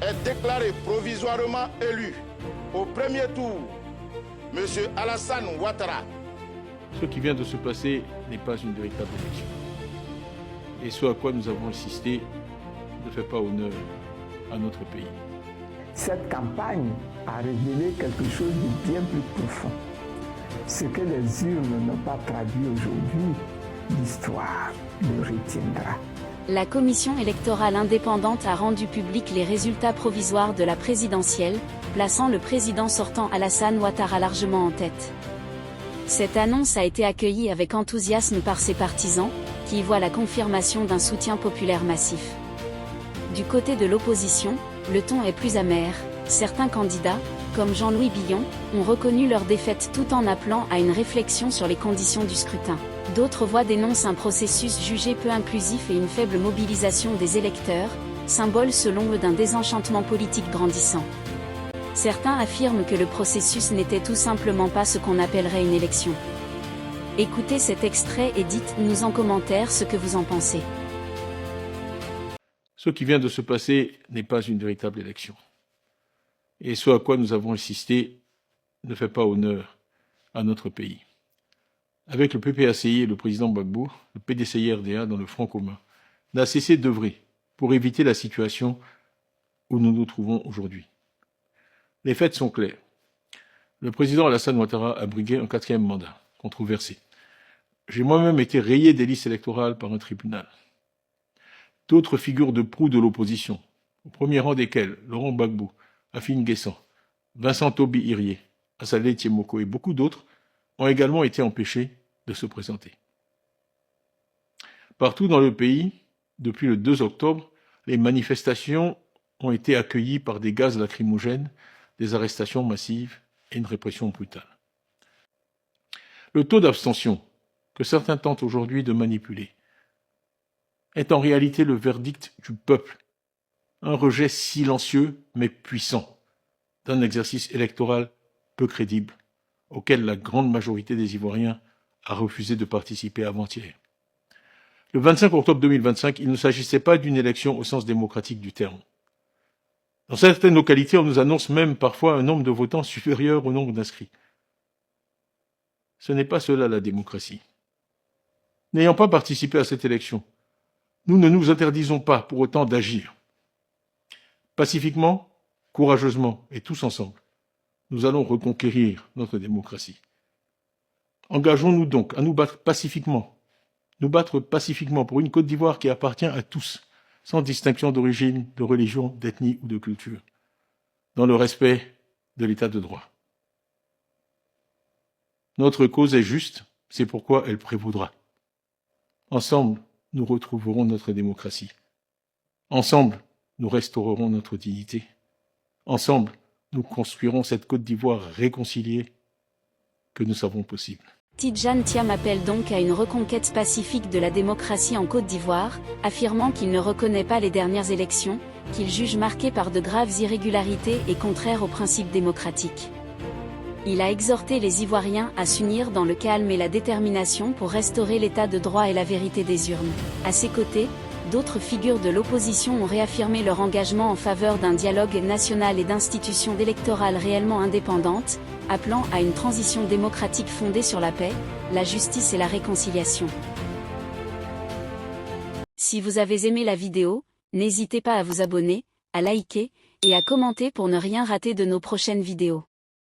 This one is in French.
est déclaré provisoirement élu au premier tour, M. Alassane Ouattara. Ce qui vient de se passer n'est pas une véritable élection. Et ce à quoi nous avons insisté ne fait pas honneur à notre pays. Cette campagne a révélé quelque chose de bien plus profond. Ce que les urnes n'ont pas traduit aujourd'hui, l'histoire le retiendra. La commission électorale indépendante a rendu public les résultats provisoires de la présidentielle, plaçant le président sortant Alassane Ouattara largement en tête. Cette annonce a été accueillie avec enthousiasme par ses partisans, qui y voient la confirmation d'un soutien populaire massif. Du côté de l'opposition, le ton est plus amer. Certains candidats, comme Jean-Louis Billon, ont reconnu leur défaite tout en appelant à une réflexion sur les conditions du scrutin. D'autres voix dénoncent un processus jugé peu inclusif et une faible mobilisation des électeurs, symbole selon eux d'un désenchantement politique grandissant. Certains affirment que le processus n'était tout simplement pas ce qu'on appellerait une élection. Écoutez cet extrait et dites-nous en commentaire ce que vous en pensez. Ce qui vient de se passer n'est pas une véritable élection. Et ce à quoi nous avons insisté ne fait pas honneur à notre pays. Avec le PPACI et le président Gbagbo, le PDCI-RDA dans le Front commun n'a cessé d'œuvrer pour éviter la situation où nous nous trouvons aujourd'hui. Les faits sont clairs. Le président Alassane Ouattara a brigué un 4e mandat, controversé. J'ai moi-même été rayé des listes électorales par un tribunal. D'autres figures de proue de l'opposition, au premier rang desquelles Laurent Gbagbo, Afine Guessan, Vincent Toby Irié, Assalé Tiemoko et beaucoup d'autres, ont également été empêchés de se présenter. Partout dans le pays, depuis le 2 octobre, les manifestations ont été accueillies par des gaz lacrymogènes, des arrestations massives et une répression brutale. Le taux d'abstention, que certains tentent aujourd'hui de manipuler, est en réalité le verdict du peuple, un rejet silencieux mais puissant d'un exercice électoral peu crédible, auquel la grande majorité des Ivoiriens a refusé de participer avant-hier. Le 25 octobre 2025, il ne s'agissait pas d'une élection au sens démocratique du terme. Dans certaines localités, on nous annonce même parfois un nombre de votants supérieur au nombre d'inscrits. Ce n'est pas cela la démocratie. N'ayant pas participé à cette élection, nous ne nous interdisons pas pour autant d'agir. Pacifiquement, courageusement et tous ensemble, nous allons reconquérir notre démocratie. Engageons-nous donc à nous battre pacifiquement pour une Côte d'Ivoire qui appartient à tous, sans distinction d'origine, de religion, d'ethnie ou de culture, dans le respect de l'état de droit. Notre cause est juste, c'est pourquoi elle prévaudra. Ensemble, nous retrouverons notre démocratie. Ensemble, nous restaurerons notre dignité. Ensemble, nous construirons cette Côte d'Ivoire réconciliée que nous savons possible. Tidjane Thiam appelle donc à une reconquête pacifique de la démocratie en Côte d'Ivoire, affirmant qu'il ne reconnaît pas les dernières élections, qu'il juge marquées par de graves irrégularités et contraires aux principes démocratiques. Il a exhorté les Ivoiriens à s'unir dans le calme et la détermination pour restaurer l'état de droit et la vérité des urnes. À ses côtés, d'autres figures de l'opposition ont réaffirmé leur engagement en faveur d'un dialogue national et d'institutions électorales réellement indépendantes, appelant à une transition démocratique fondée sur la paix, la justice et la réconciliation. Si vous avez aimé la vidéo, n'hésitez pas à vous abonner, à liker et à commenter pour ne rien rater de nos prochaines vidéos.